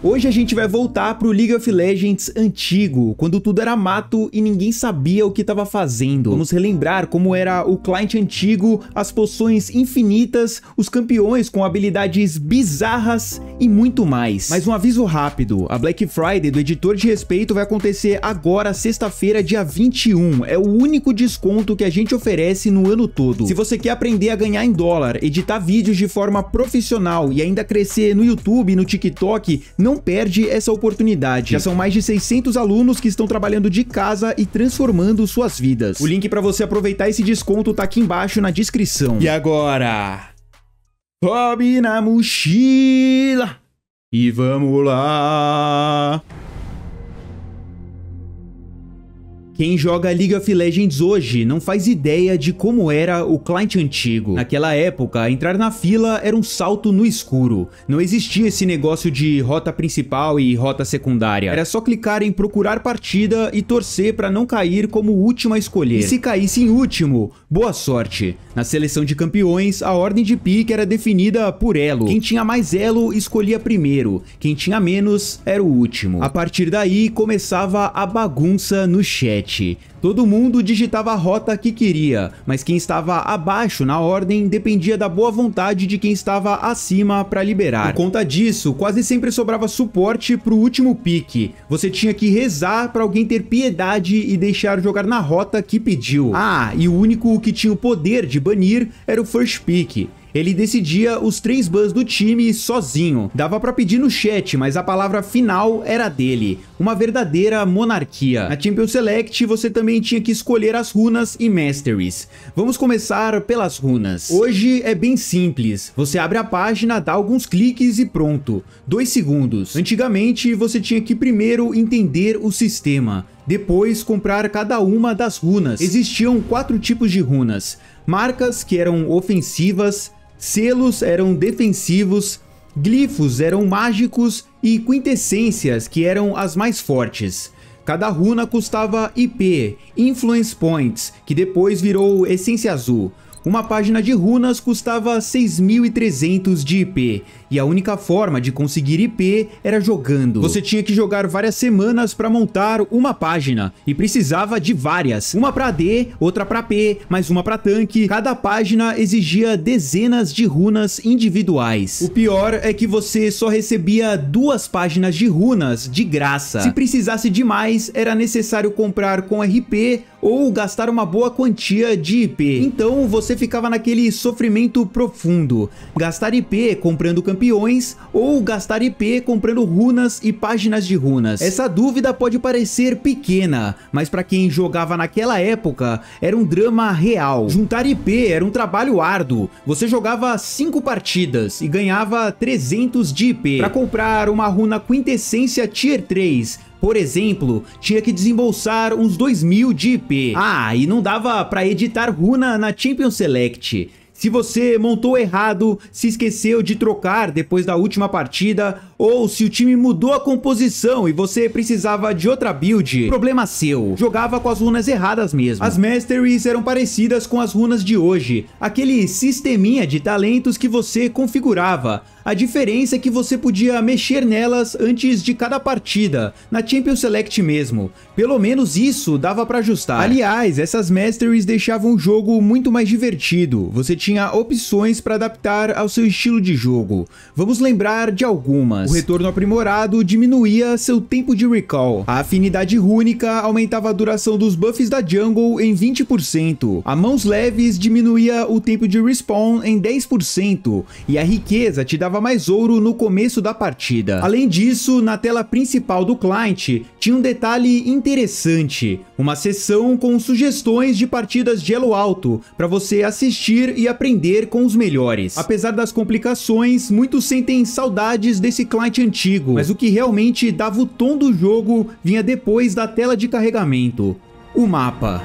Hoje a gente vai voltar pro League of Legends antigo, quando tudo era mato e ninguém sabia o que estava fazendo. Vamos relembrar como era o client antigo, as poções infinitas, os campeões com habilidades bizarras e muito mais. Mas um aviso rápido, a Black Friday do Editor de Respeito vai acontecer agora, sexta-feira, dia 21. É o único desconto que a gente oferece no ano todo. Se você quer aprender a ganhar em dólar, editar vídeos de forma profissional e ainda crescer no YouTube e no TikTok, não perde essa oportunidade. Já são mais de 600 alunos que estão trabalhando de casa e transformando suas vidas. O link para você aproveitar esse desconto tá aqui embaixo na descrição. E agora, sobe na mochila e vamos lá! Quem joga League of Legends hoje não faz ideia de como era o client antigo. Naquela época, entrar na fila era um salto no escuro. Não existia esse negócio de rota principal e rota secundária. Era só clicar em procurar partida e torcer para não cair como o último a escolher. E se caísse em último, boa sorte. Na seleção de campeões, a ordem de pique era definida por elo. Quem tinha mais elo escolhia primeiro, quem tinha menos era o último. A partir daí começava a bagunça no chat. Todo mundo digitava a rota que queria, mas quem estava abaixo na ordem dependia da boa vontade de quem estava acima para liberar. Por conta disso, quase sempre sobrava suporte pro último pique. Você tinha que rezar para alguém ter piedade e deixar jogar na rota que pediu. Ah, e o único que tinha o poder de banir era o first pick. Ele decidia os 3 bans do time sozinho. Dava pra pedir no chat, mas a palavra final era dele. Uma verdadeira monarquia. Na Champions Select você também tinha que escolher as runas e masteries. Vamos começar pelas runas. Hoje é bem simples. Você abre a página, dá alguns cliques e pronto. 2 segundos. Antigamente você tinha que primeiro entender o sistema. Depois comprar cada uma das runas. Existiam 4 tipos de runas. Marcas, que eram ofensivas, selos eram defensivos, glifos eram mágicos e quintessências, que eram as mais fortes. Cada runa custava IP, Influence Points, que depois virou Essência Azul. Uma página de runas custava 6.300 de IP, e a única forma de conseguir IP era jogando. Você tinha que jogar várias semanas para montar uma página, e precisava de várias. Uma para AD, outra para P, mais uma para tanque. Cada página exigia dezenas de runas individuais. O pior é que você só recebia 2 páginas de runas de graça. Se precisasse de mais, era necessário comprar com RP ou gastar uma boa quantia de IP. Então você ficava naquele sofrimento profundo. Gastar IP comprando campeões ou gastar IP comprando runas e páginas de runas. Essa dúvida pode parecer pequena, mas para quem jogava naquela época era um drama real. Juntar IP era um trabalho árduo. Você jogava 5 partidas e ganhava 300 de IP. Para comprar uma runa quintessência Tier 3, por exemplo, tinha que desembolsar uns 2.000 de IP. Ah, e não dava para editar runa na Champions Select. Se você montou errado, se esqueceu de trocar depois da última partida, ou se o time mudou a composição e você precisava de outra build, problema seu. Jogava com as runas erradas mesmo. As Masteries eram parecidas com as runas de hoje, aquele sisteminha de talentos que você configurava. A diferença é que você podia mexer nelas antes de cada partida, na Champions Select mesmo. Pelo menos isso dava para ajustar. Aliás, essas Masteries deixavam o jogo muito mais divertido. Você tinha opções para adaptar ao seu estilo de jogo. Vamos lembrar de algumas. O retorno aprimorado diminuía seu tempo de recall. A afinidade rúnica aumentava a duração dos buffs da jungle em 20%. A mãos leves diminuía o tempo de respawn em 10%. E a riqueza te dava mais ouro no começo da partida. Além disso, na tela principal do client tinha um detalhe interessante, uma seção com sugestões de partidas de elo alto para você assistir e aprender com os melhores. Apesar das complicações, muitos sentem saudades desse client antigo, mas o que realmente dava o tom do jogo vinha depois da tela de carregamento: o mapa.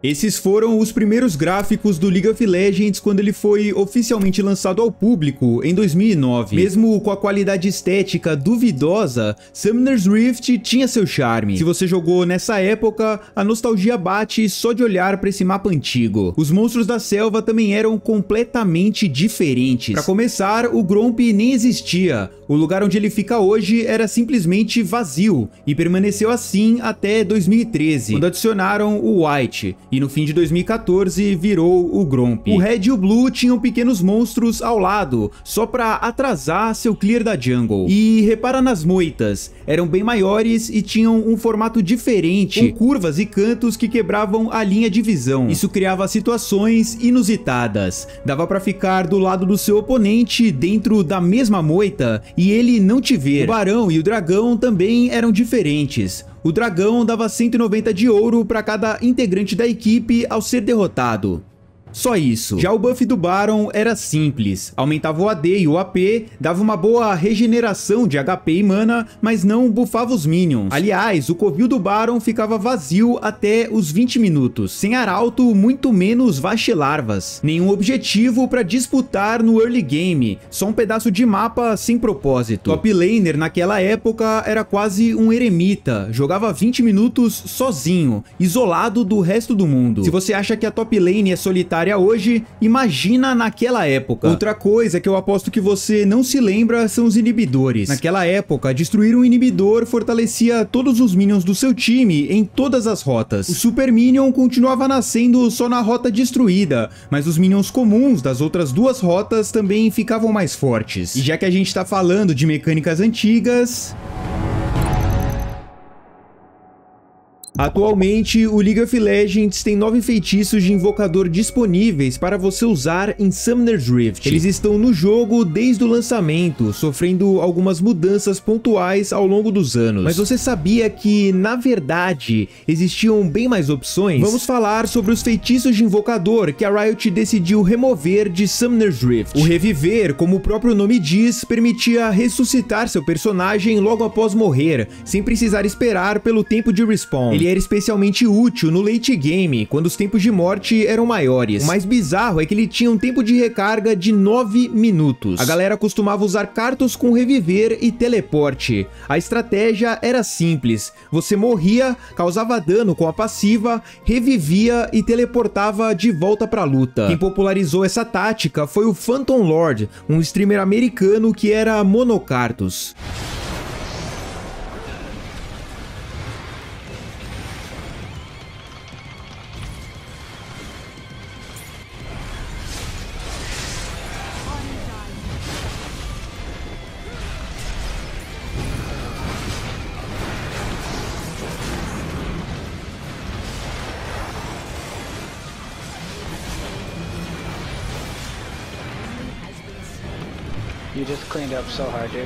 Esses foram os primeiros gráficos do League of Legends quando ele foi oficialmente lançado ao público em 2009. Mesmo com a qualidade estética duvidosa, Summoner's Rift tinha seu charme. Se você jogou nessa época, a nostalgia bate só de olhar para esse mapa antigo. Os monstros da selva também eram completamente diferentes. Para começar, o Gromp nem existia. O lugar onde ele fica hoje era simplesmente vazio e permaneceu assim até 2013, quando adicionaram o White. E no fim de 2014 virou o Gromp. O Red e o Blue tinham pequenos monstros ao lado, só pra atrasar seu clear da jungle. E repara nas moitas, eram bem maiores e tinham um formato diferente, com curvas e cantos que quebravam a linha de visão. Isso criava situações inusitadas. Dava pra ficar do lado do seu oponente dentro da mesma moita e ele não te ver. O Barão e o Dragão também eram diferentes. O Dragão dava 190 de ouro para cada integrante da equipe ao ser derrotado. Só isso. Já o buff do Baron era simples, aumentava o AD e o AP, dava uma boa regeneração de HP e mana, mas não buffava os minions. Aliás, o covil do Baron ficava vazio até os 20 minutos, sem arauto, muito menos vachelarvas. Nenhum objetivo para disputar no early game, só um pedaço de mapa sem propósito. Top laner naquela época era quase um eremita, jogava 20 minutos sozinho, isolado do resto do mundo. Se você acha que a top lane é solitária hoje, imagina naquela época. Outra coisa que eu aposto que você não se lembra são os inibidores. Naquela época, destruir um inibidor fortalecia todos os minions do seu time em todas as rotas. O Super Minion continuava nascendo só na rota destruída, mas os minions comuns das outras duas rotas também ficavam mais fortes. E já que a gente tá falando de mecânicas antigas... Atualmente, o League of Legends tem 9 feitiços de invocador disponíveis para você usar em Summoner's Rift. Eles estão no jogo desde o lançamento, sofrendo algumas mudanças pontuais ao longo dos anos. Mas você sabia que, na verdade, existiam bem mais opções? Vamos falar sobre os feitiços de invocador que a Riot decidiu remover de Summoner's Rift. O Reviver, como o próprio nome diz, permitia ressuscitar seu personagem logo após morrer, sem precisar esperar pelo tempo de respawn. Ele era especialmente útil no late game, quando os tempos de morte eram maiores. O mais bizarro é que ele tinha um tempo de recarga de 9 minutos. A galera costumava usar Karthus com Reviver e Teleporte. A estratégia era simples. Você morria, causava dano com a passiva, revivia e teleportava de volta pra luta. Quem popularizou essa tática foi o Phantom Lord, um streamer americano que era mono Karthus. You just cleaned up so hard, dude.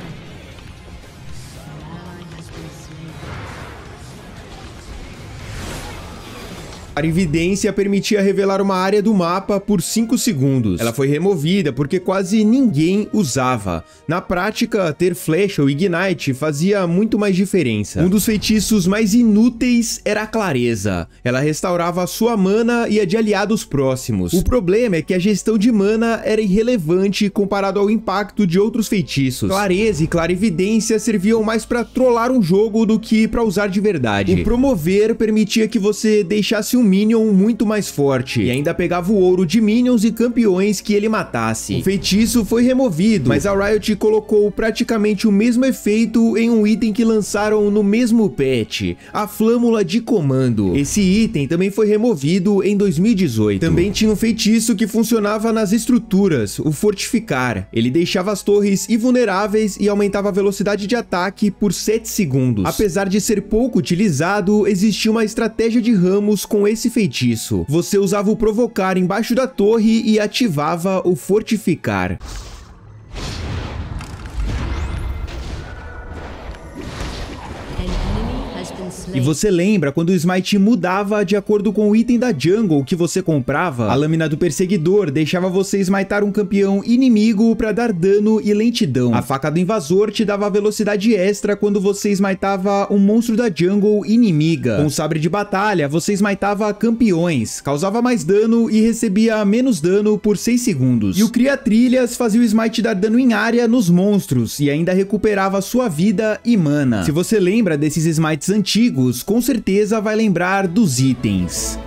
A evidência permitia revelar uma área do mapa por 5 segundos. Ela foi removida porque quase ninguém usava. Na prática, ter flecha ou ignite fazia muito mais diferença. Um dos feitiços mais inúteis era a clareza. Ela restaurava a sua mana e a de aliados próximos. O problema é que a gestão de mana era irrelevante comparado ao impacto de outros feitiços. Clareza e clarividência serviam mais para trollar um jogo do que para usar de verdade. O promover permitia que você deixasse um minion muito mais forte e ainda pegava o ouro de minions e campeões que ele matasse. O feitiço foi removido, mas a Riot colocou praticamente o mesmo efeito em um item que lançaram no mesmo patch, a Flâmula de Comando. Esse item também foi removido em 2018. Também tinha um feitiço que funcionava nas estruturas, o Fortificar. Ele deixava as torres invulneráveis e aumentava a velocidade de ataque por 7 segundos. Apesar de ser pouco utilizado, existia uma estratégia de ramos com esse feitiço. Você usava o Provocar embaixo da torre e ativava o Fortificar. An enemy has been E você lembra quando o smite mudava de acordo com o item da jungle que você comprava? A lâmina do perseguidor deixava você smitar um campeão inimigo para dar dano e lentidão. A faca do invasor te dava velocidade extra quando você smitava um monstro da jungle inimiga. Com o sabre de batalha, você smitava campeões, causava mais dano e recebia menos dano por 6 segundos. E o cria-trilhas fazia o smite dar dano em área nos monstros e ainda recuperava sua vida e mana. Se você lembra desses smites antigos, com certeza vai lembrar dos itens.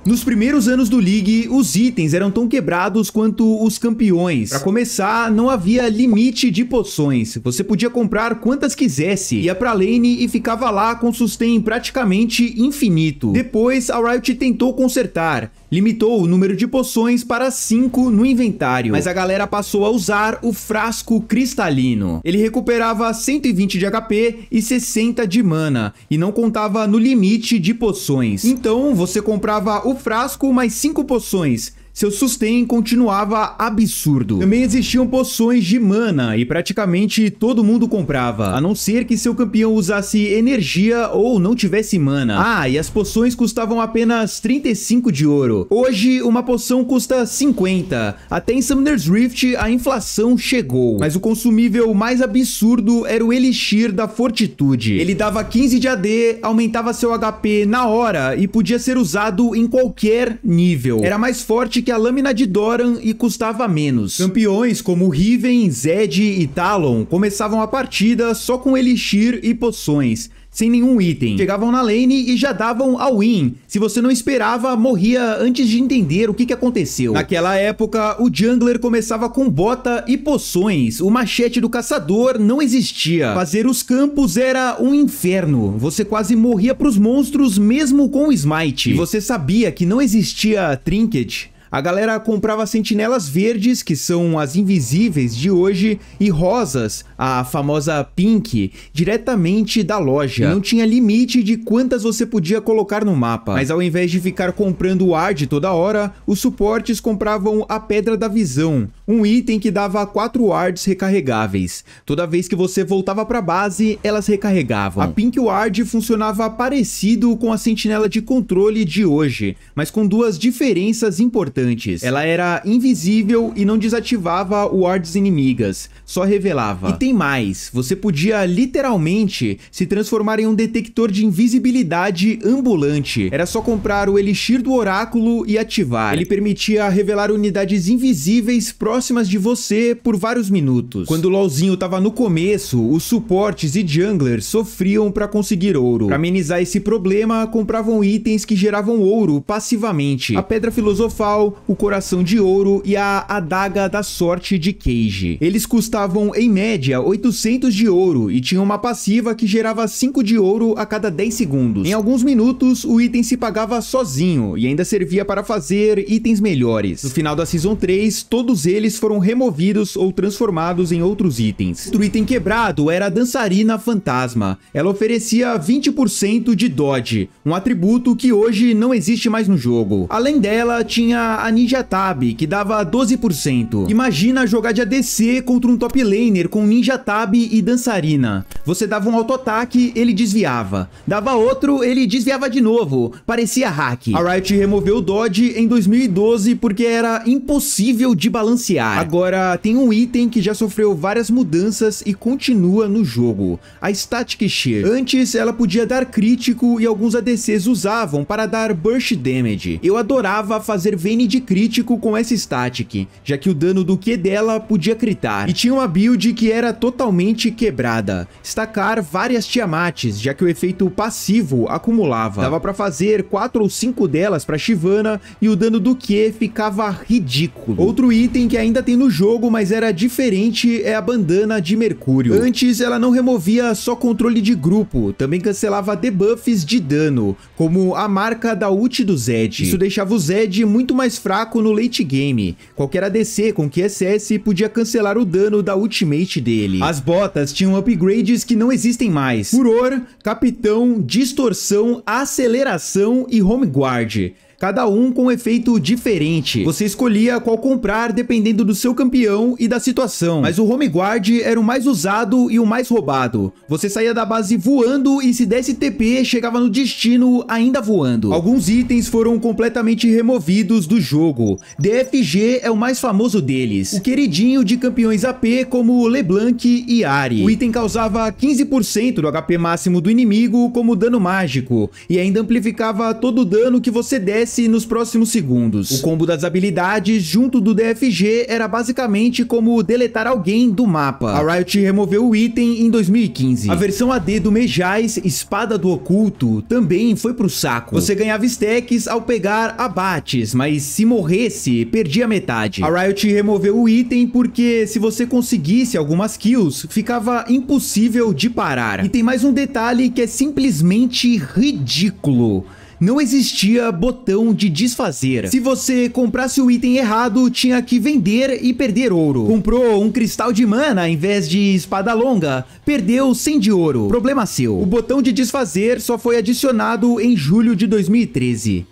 Nos primeiros anos do League, os itens eram tão quebrados quanto os campeões. Para começar, não havia limite de poções. Você podia comprar quantas quisesse, ia pra lane e ficava lá com sustain praticamente infinito. Depois, a Riot tentou consertar. Limitou o número de poções para 5 no inventário, mas a galera passou a usar o frasco cristalino. Ele recuperava 120 de HP e 60 de mana, e não contava no limite de poções. Então você comprava o frasco mais 5 poções. Seu sustain continuava absurdo. Também existiam poções de mana e praticamente todo mundo comprava, a não ser que seu campeão usasse energia ou não tivesse mana. Ah, e as poções custavam apenas 35 de ouro. Hoje, uma poção custa 50. Até em Summoner's Rift a inflação chegou. Mas o consumível mais absurdo era o Elixir da Fortitude. Ele dava 15 de AD, aumentava seu HP na hora e podia ser usado em qualquer nível. Era mais forte que a lâmina de Doran e custava menos. Campeões como Riven, Zed e Talon começavam a partida só com Elixir e poções, sem nenhum item. Chegavam na lane e já davam a win. Se você não esperava, morria antes de entender o que aconteceu. Naquela época, o jungler começava com bota e poções. O machete do caçador não existia. Fazer os campos era um inferno. Você quase morria pros monstros mesmo com o smite. E você sabia que não existia trinket? A galera comprava sentinelas verdes, que são as invisíveis de hoje, e rosas, a famosa pink, diretamente da loja. E não tinha limite de quantas você podia colocar no mapa. Mas ao invés de ficar comprando ward toda hora, os suportes compravam a Pedra da Visão, um item que dava 4 wards recarregáveis. Toda vez que você voltava pra base, elas recarregavam. A pink ward funcionava parecido com a sentinela de controle de hoje, mas com duas diferenças importantes. Ela era invisível e não desativava wards inimigas, só revelava. E tem mais, você podia literalmente se transformar em um detector de invisibilidade ambulante. Era só comprar o Elixir do Oráculo e ativar. Ele permitia revelar unidades invisíveis próximas de você por vários minutos. Quando o LoLzinho tava no começo, os suportes e junglers sofriam para conseguir ouro. Para amenizar esse problema, compravam itens que geravam ouro passivamente. A Pedra Filosofal, o Coração de Ouro e a Adaga da Sorte de Cage. Eles custavam em média 800 de ouro e tinham uma passiva que gerava 5 de ouro a cada 10 segundos. Em alguns minutos o item se pagava sozinho e ainda servia para fazer itens melhores. No final da Season 3, todos eles foram removidos ou transformados em outros itens. Outro item quebrado era a Dançarina Fantasma. Ela oferecia 20% de dodge, um atributo que hoje não existe mais no jogo. Além dela, tinha a Ninja Tab, que dava 12%. Imagina jogar de ADC contra um top laner com Ninja Tab e Dançarina. Você dava um auto-ataque, ele desviava. Dava outro, ele desviava de novo. Parecia hack. A Riot removeu o dodge em 2012 porque era impossível de balancear. Agora, tem um item que já sofreu várias mudanças e continua no jogo. A Static Shear. Antes, ela podia dar crítico e alguns ADCs usavam para dar burst damage. Eu adorava fazer Vayne de crítico com essa static, já que o dano do Q dela podia critar. E tinha uma build que era totalmente quebrada. Estacar várias Tiamats, já que o efeito passivo acumulava. Dava pra fazer 4 ou 5 delas pra Shyvana e o dano do Q ficava ridículo. Outro item que ainda tem no jogo, mas era diferente, é a Bandana de Mercúrio. Antes, ela não removia só controle de grupo, também cancelava debuffs de dano, como a marca da ult do Zed. Isso deixava o Zed muito mais fraco no late game. Qualquer ADC com QSS podia cancelar o dano da ultimate dele. As botas tinham upgrades que não existem mais: Furor, Capitão, Distorção, Aceleração e Home Guard. cada um com um efeito diferente. Você escolhia qual comprar dependendo do seu campeão e da situação, mas o Home Guard era o mais usado e o mais roubado. Você saía da base voando e se desse TP, chegava no destino ainda voando. Alguns itens foram completamente removidos do jogo. DFG é o mais famoso deles, o queridinho de campeões AP como LeBlanc e Ahri. O item causava 15% do HP máximo do inimigo como dano mágico e ainda amplificava todo o dano que você desse nos próximos segundos. O combo das habilidades junto do DFG era basicamente como deletar alguém do mapa. A Riot removeu o item em 2015. A versão AD do Mejais, Espada do Oculto, também foi pro saco. Você ganhava stacks ao pegar abates, mas se morresse, perdia metade. A Riot removeu o item porque se você conseguisse algumas kills, ficava impossível de parar. E tem mais um detalhe que é simplesmente ridículo. Não existia botão de desfazer. Se você comprasse o item errado, tinha que vender e perder ouro. Comprou um cristal de mana em vez de espada longa, perdeu 100 de ouro. Problema seu. O botão de desfazer só foi adicionado em julho de 2013.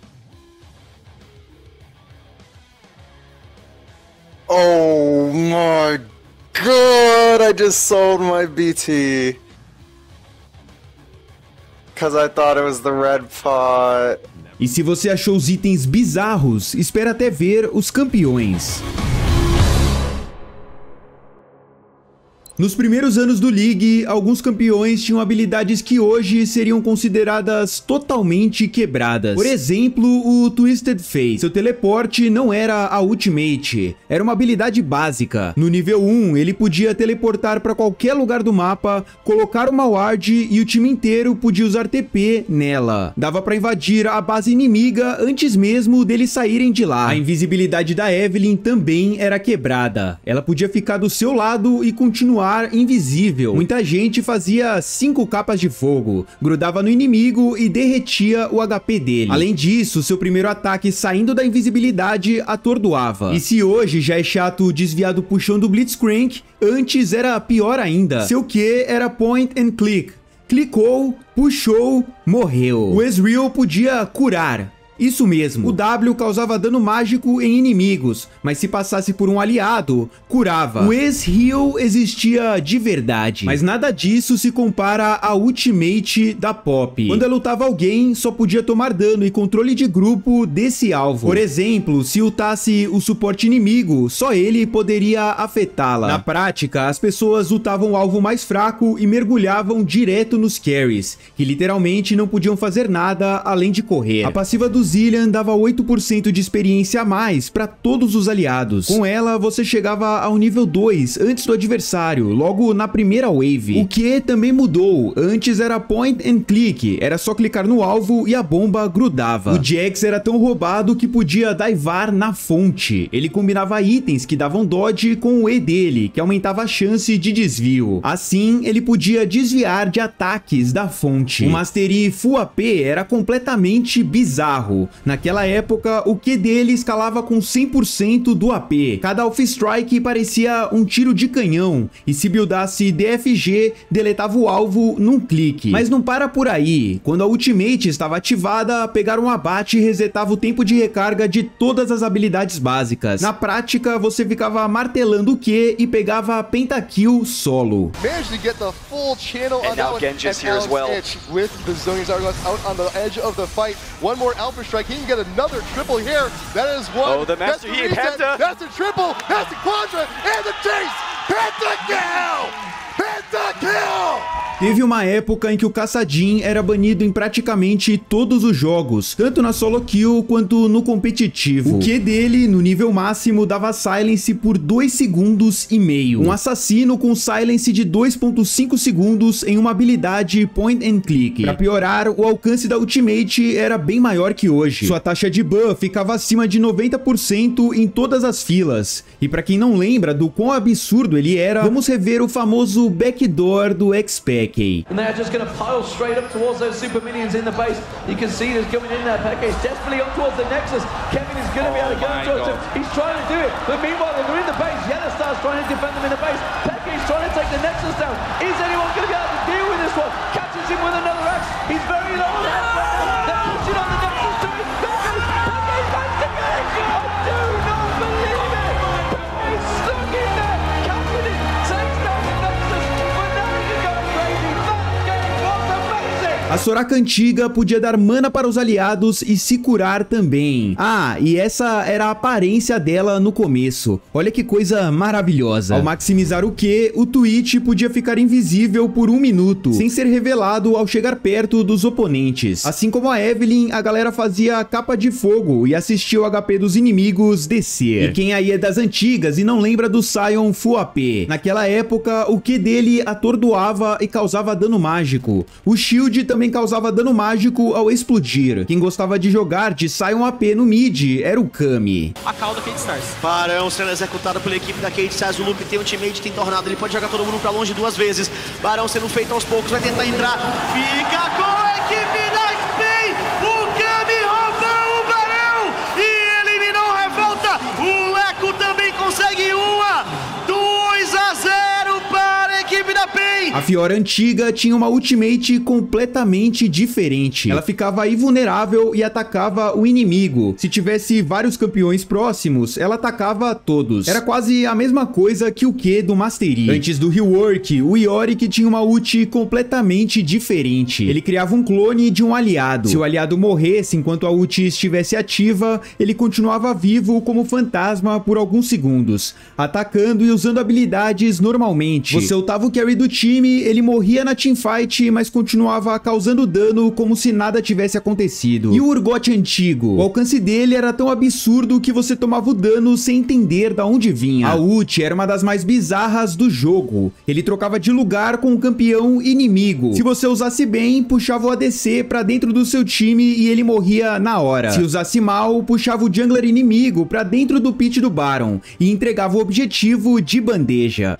Oh my god, I just sold my BT. Because I thought it was the red pot. E se você achou os itens bizarros, espera até ver os campeões. Nos primeiros anos do League, alguns campeões tinham habilidades que hoje seriam consideradas totalmente quebradas. Por exemplo, o Twisted Fate. Seu teleporte não era a Ultimate, era uma habilidade básica. No nível 1, ele podia teleportar para qualquer lugar do mapa, colocar uma ward e o time inteiro podia usar TP nela. Dava para invadir a base inimiga antes mesmo deles saírem de lá. A invisibilidade da Evelynn também era quebrada. Ela podia ficar do seu lado e continuar invisível. Muita gente fazia 5 capas de fogo, grudava no inimigo e derretia o HP dele. Além disso, seu primeiro ataque saindo da invisibilidade atordoava. E se hoje já é chato desviar do puxão do Blitzcrank, antes era pior ainda. Seu Q era point and click. Clicou, puxou, morreu. O Ezreal podia curar. Isso mesmo, o W causava dano mágico em inimigos, mas se passasse por um aliado, curava. O Ezreal existia de verdade, mas nada disso se compara à Ultimate da Poppy. Quando ela lutava alguém, só podia tomar dano e controle de grupo desse alvo. Por exemplo, se ultasse o suporte inimigo, só ele poderia afetá-la. Na prática, as pessoas ultavam o alvo mais fraco e mergulhavam direto nos carries, que literalmente não podiam fazer nada além de correr. A passiva do Zilean dava 8% de experiência a mais para todos os aliados. Com ela, você chegava ao nível 2 antes do adversário, logo na primeira wave. O que também mudou. Antes era point and click, era só clicar no alvo e a bomba grudava. O Jax era tão roubado que podia divar na fonte. Ele combinava itens que davam dodge com o E dele, que aumentava a chance de desvio. Assim, ele podia desviar de ataques da fonte. O Mastery Full AP era completamente bizarro. Naquela época, o Q dele escalava com 100% do AP. Cada off-strike parecia um tiro de canhão, e se buildasse DFG, deletava o alvo num clique. Mas não para por aí. Quando a Ultimate estava ativada, pegar um abate resetava o tempo de recarga de todas as habilidades básicas. Na prática, você ficava martelando o Q e pegava pentakill solo. Managed to get the full channel on that one, Genji's here as well. With the Zhonya's Argos out on the edge of the fight. One more Alpha Strike, he can get another triple here. That is one. Oh, the Master Yi Penta. That's a triple, that's a quadra, and the chase! Pentakill! Pentakill! Teve uma época em que o Kassadin era banido em praticamente todos os jogos, tanto na solo kill quanto no competitivo. O Q dele, no nível máximo, dava silence por 2,5 segundos. Um assassino com silence de 2,5 segundos em uma habilidade point and click. Pra piorar, o alcance da Ultimate era bem maior que hoje. Sua taxa de buff ficava acima de 90% em todas as filas. E pra quem não lembra do quão absurdo ele era, vamos rever o famoso backdoor do X-Pack. And they're just going to pile straight up towards those super minions in the base. You can see there's coming in there. Package desperately up towards the Nexus. Kevin is going to be able to go towards him. He's trying to do it, but meanwhile they're in the base. Yellowstar's trying to defend them in the base. Package trying to take the Nexus down. Is anyone going to be able to deal with this one? Catches him with another axe. He's very low. They're pushing on the Nexus too. Package A Soraka antiga podia dar mana para os aliados e se curar também. Ah, e essa era a aparência dela no começo. Olha que coisa maravilhosa. Ao maximizar o Q, o Twitch podia ficar invisível por 1 minuto, sem ser revelado ao chegar perto dos oponentes. Assim como a Evelynn, a galera fazia capa de fogo e assistia o HP dos inimigos descer. E quem aí é das antigas e não lembra do Sion Full AP? Naquela época, o Q dele atordoava e causava dano mágico. O Shield também causava dano mágico ao explodir. Quem gostava de jogar de Sion AP no mid era o Kami. A cauda Cade Stars. Barão sendo executado pela equipe da Cade Stars. O Lupe tem ultimate, tem tornado. Ele pode jogar todo mundo pra longe 2 vezes. Barão sendo feito aos poucos, vai tentar entrar. Fica com a equipe da Spain. O Kami roubou o Barão e eliminou a revolta. O Leco também consegue uma. 2-0 para a equipe da PEN. A Fiora antiga tinha uma ultimate completamente diferente. Ela ficava invulnerável e atacava o inimigo. Se tivesse vários campeões próximos, ela atacava todos. Era quase a mesma coisa que o Q do Master Yi. Antes do rework, o Yorick tinha uma ult completamente diferente. Ele criava um clone de um aliado. Se o aliado morresse enquanto a ult estivesse ativa, ele continuava vivo como fantasma por alguns segundos, atacando e usando habilidades normalmente. Você ultava o carry do time, ele morria na teamfight, mas continuava causando dano como se nada tivesse acontecido. E o Urgot antigo? O alcance dele era tão absurdo que você tomava o dano sem entender da onde vinha. A ult era uma das mais bizarras do jogo. Ele trocava de lugar com o campeão inimigo. Se você usasse bem, puxava o ADC pra dentro do seu time e ele morria na hora. Se usasse mal, puxava o jungler inimigo pra dentro do pit do Baron e entregava o objetivo de bandeja.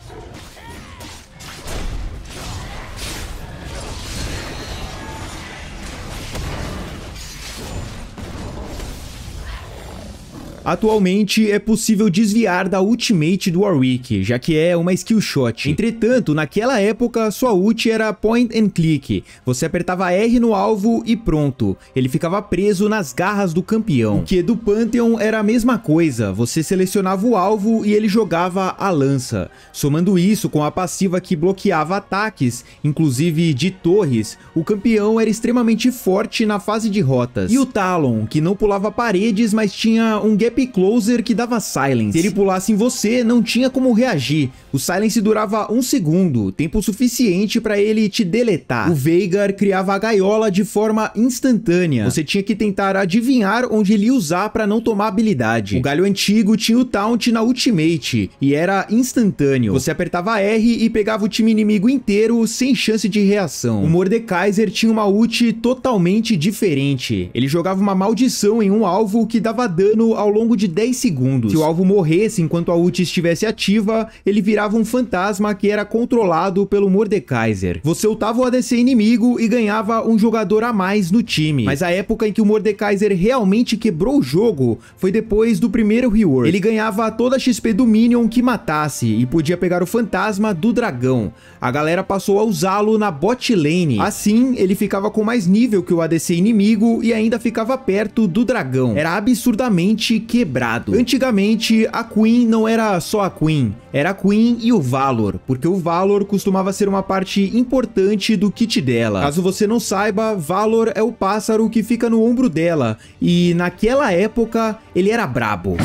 Atualmente é possível desviar da ultimate do Warwick, já que é uma skill shot. Entretanto, naquela época sua ult era point and click. Você apertava R no alvo e pronto. Ele ficava preso nas garras do campeão. O Q do Pantheon era a mesma coisa. Você selecionava o alvo e ele jogava a lança. Somando isso com a passiva que bloqueava ataques, inclusive de torres, o campeão era extremamente forte na fase de rotas. E o Talon, que não pulava paredes, mas tinha um gap closer que dava silence. Se ele pulasse em você, não tinha como reagir. O silence durava 1 segundo, tempo suficiente para ele te deletar. O Veigar criava a gaiola de forma instantânea. Você tinha que tentar adivinhar onde ele ia usar para não tomar habilidade. O Galho antigo tinha o taunt na ultimate e era instantâneo. Você apertava R e pegava o time inimigo inteiro sem chance de reação. O Mordekaiser tinha uma ult totalmente diferente. Ele jogava uma maldição em um alvo que dava dano ao longo de 10 segundos. Se o alvo morresse enquanto a ult estivesse ativa, ele virava um fantasma que era controlado pelo Mordekaiser. Você ultava o ADC inimigo e ganhava um jogador a mais no time. Mas a época em que o Mordekaiser realmente quebrou o jogo foi depois do primeiro rework. Ele ganhava toda a XP do minion que matasse e podia pegar o fantasma do dragão. A galera passou a usá-lo na bot lane. Assim, ele ficava com mais nível que o ADC inimigo e ainda ficava perto do dragão. Era absurdamente quebrado. Antigamente, a Queen não era só a Queen, era a Queen e o Valor, porque o Valor costumava ser uma parte importante do kit dela. Caso você não saiba, Valor é o pássaro que fica no ombro dela, e naquela época ele era brabo.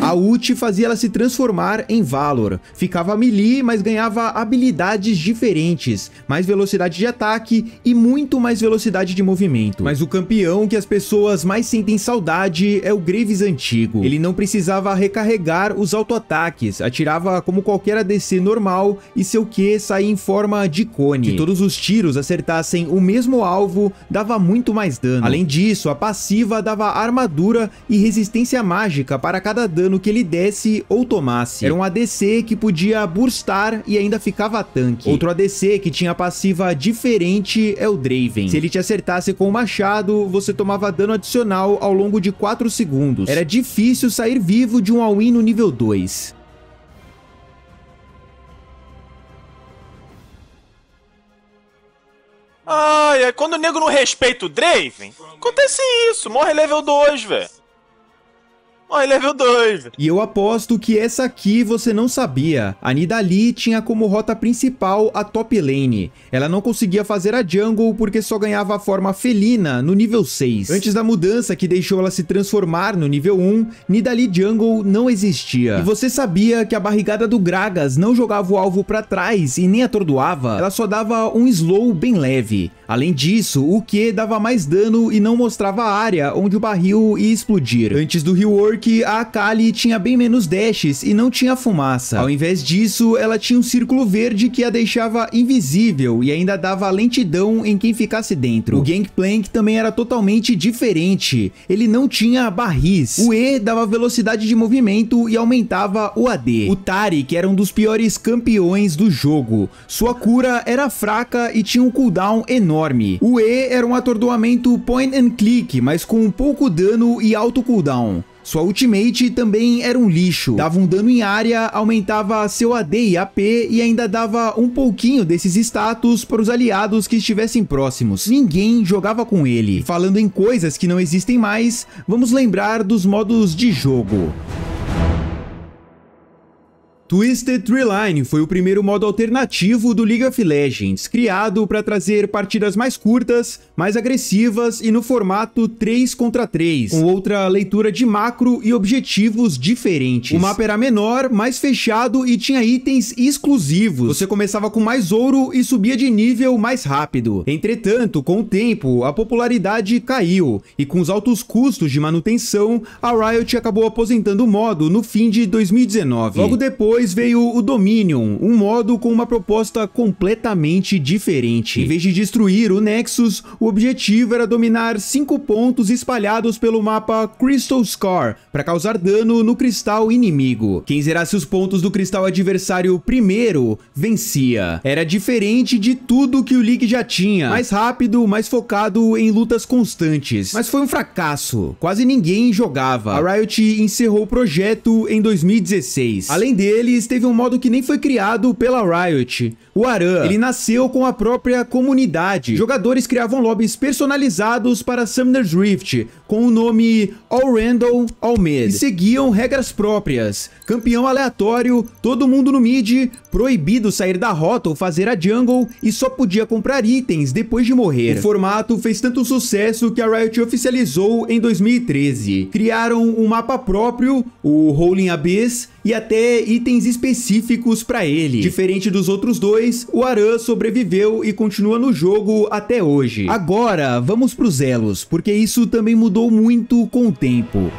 A ult fazia ela se transformar em Valor. Ficava melee, mas ganhava habilidades diferentes, mais velocidade de ataque e muito mais velocidade de movimento. Mas o campeão que as pessoas mais sentem saudade é o Graves antigo. Ele não precisava recarregar os auto-ataques, atirava como qualquer ADC normal e seu Q saía em forma de cone. Se todos os tiros acertassem o mesmo alvo, dava muito mais dano. Além disso, a passiva dava armadura e resistência mágica para cada dano que ele desse ou tomasse. Era um ADC que podia burstar e ainda ficava tanque. Outro ADC que tinha passiva diferente é o Draven. Se ele te acertasse com o machado, você tomava dano adicional ao longo de 4 segundos. Era difícil sair vivo de um all-in no nível 2. Ai, quando o nego não respeita o Draven, acontece isso, morre level 2, velho. Ó, ele level 2. E eu aposto que essa aqui você não sabia. A Nidalee tinha como rota principal a top lane. Ela não conseguia fazer a jungle porque só ganhava a forma felina no nível 6. Antes da mudança que deixou ela se transformar no nível 1, Nidalee Jungle não existia. E você sabia que a barrigada do Gragas não jogava o alvo pra trás e nem atordoava? Ela só dava um slow bem leve. Além disso, o Q dava mais dano e não mostrava a área onde o barril ia explodir. Antes do rework, a Akali tinha bem menos dashes e não tinha fumaça. Ao invés disso, ela tinha um círculo verde que a deixava invisível e ainda dava lentidão em quem ficasse dentro. O Gangplank também era totalmente diferente. Ele não tinha barris. O E dava velocidade de movimento e aumentava o AD. O Taric era um dos piores campeões do jogo. Sua cura era fraca e tinha um cooldown enorme. O E era um atordoamento point and click, mas com pouco dano e alto cooldown. Sua ultimate também era um lixo, dava um dano em área, aumentava seu AD e AP e ainda dava um pouquinho desses status para os aliados que estivessem próximos. Ninguém jogava com ele. E falando em coisas que não existem mais, vamos lembrar dos modos de jogo. Twisted Treeline foi o primeiro modo alternativo do League of Legends, criado para trazer partidas mais curtas, mais agressivas e no formato 3 contra 3, com outra leitura de macro e objetivos diferentes. O mapa era menor, mais fechado e tinha itens exclusivos. Você começava com mais ouro e subia de nível mais rápido. Entretanto, com o tempo, a popularidade caiu e com os altos custos de manutenção, a Riot acabou aposentando o modo no fim de 2019. Logo depois veio o Dominion, um modo com uma proposta completamente diferente. Em vez de destruir o Nexus, o objetivo era dominar 5 pontos espalhados pelo mapa Crystal Scar, para causar dano no cristal inimigo. Quem zerasse os pontos do cristal adversário primeiro, vencia. Era diferente de tudo que o League já tinha, mais rápido, mais focado em lutas constantes. Mas foi um fracasso, quase ninguém jogava. A Riot encerrou o projeto em 2016. Além dele, teve um modo que nem foi criado pela Riot, o Aran. Ele nasceu com a própria comunidade. Jogadores criavam lobbies personalizados para Summoner's Rift, com o nome All Randall, All Mid, e seguiam regras próprias. Campeão aleatório, todo mundo no mid, proibido sair da rota ou fazer a jungle, e só podia comprar itens depois de morrer. O formato fez tanto sucesso que a Riot oficializou em 2013. Criaram um mapa próprio, o Rolling Abyss, e até itens específicos para ele. Diferente dos outros dois, o Aran sobreviveu e continua no jogo até hoje. Agora, vamos pros elos, porque isso também mudou muito com o tempo.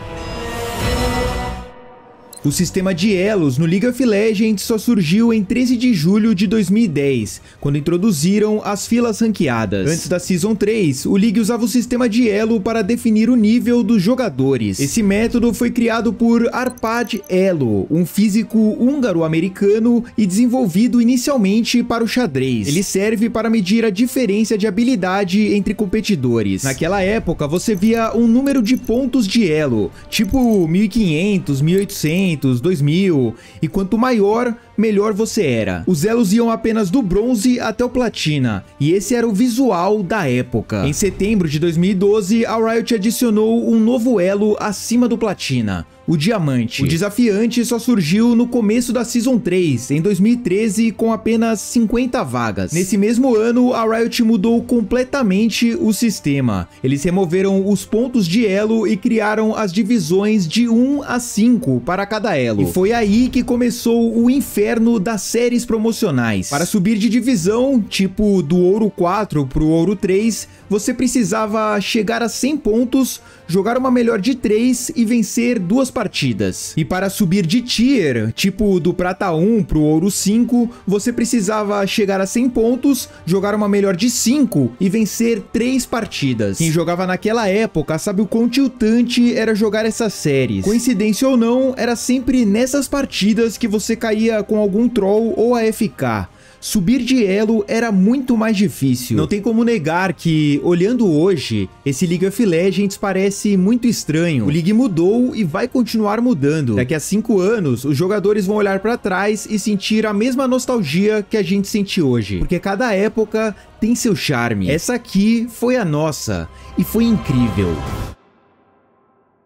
O sistema de elos no League of Legends só surgiu em 13 de julho de 2010, quando introduziram as filas ranqueadas. Antes da Season 3, o League usava o sistema de elo para definir o nível dos jogadores. Esse método foi criado por Arpad Elo, um físico húngaro-americano e desenvolvido inicialmente para o xadrez. Ele serve para medir a diferença de habilidade entre competidores. Naquela época, você via um número de pontos de elo, tipo 1500, 1800, 2000, e quanto maior, melhor você era. Os elos iam apenas do bronze até o platina, e esse era o visual da época. Em setembro de 2012, a Riot adicionou um novo elo acima do platina, o diamante. O desafiante só surgiu no começo da Season 3, em 2013, com apenas 50 vagas. Nesse mesmo ano, a Riot mudou completamente o sistema. Eles removeram os pontos de elo e criaram as divisões de 1 a 5 para cada elo. E foi aí que começou o inferno das séries promocionais. Para subir de divisão, tipo do ouro 4 pro ouro 3, você precisava chegar a 100 pontos, jogar uma melhor de 3 e vencer 2 partidas. E para subir de tier, tipo do prata 1 pro ouro 5, você precisava chegar a 100 pontos, jogar uma melhor de 5 e vencer 3 partidas. Quem jogava naquela época sabe o quão tiltante era jogar essas séries. Coincidência ou não, era sempre nessas partidas que você caía com algum troll ou AFK. Subir de elo era muito mais difícil. Não tem como negar que, olhando hoje, esse League of Legends parece muito estranho. O League mudou e vai continuar mudando. Daqui a 5 anos, os jogadores vão olhar pra trás e sentir a mesma nostalgia que a gente sente hoje. Porque cada época tem seu charme. Essa aqui foi a nossa e foi incrível.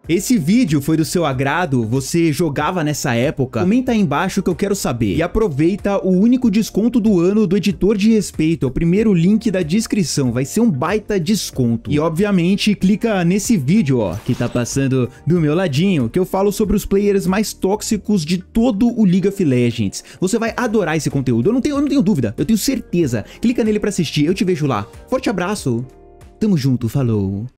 Esse vídeo foi do seu agrado? Você jogava nessa época? Comenta aí embaixo que eu quero saber. E aproveita o único desconto do ano do Editor de Respeito. É o primeiro link da descrição, vai ser um baita desconto. E obviamente clica nesse vídeo, ó, que tá passando do meu ladinho, que eu falo sobre os players mais tóxicos de todo o League of Legends. Você vai adorar esse conteúdo, eu não tenho dúvida, eu tenho certeza. Clica nele pra assistir, eu te vejo lá. Forte abraço, tamo junto, falou.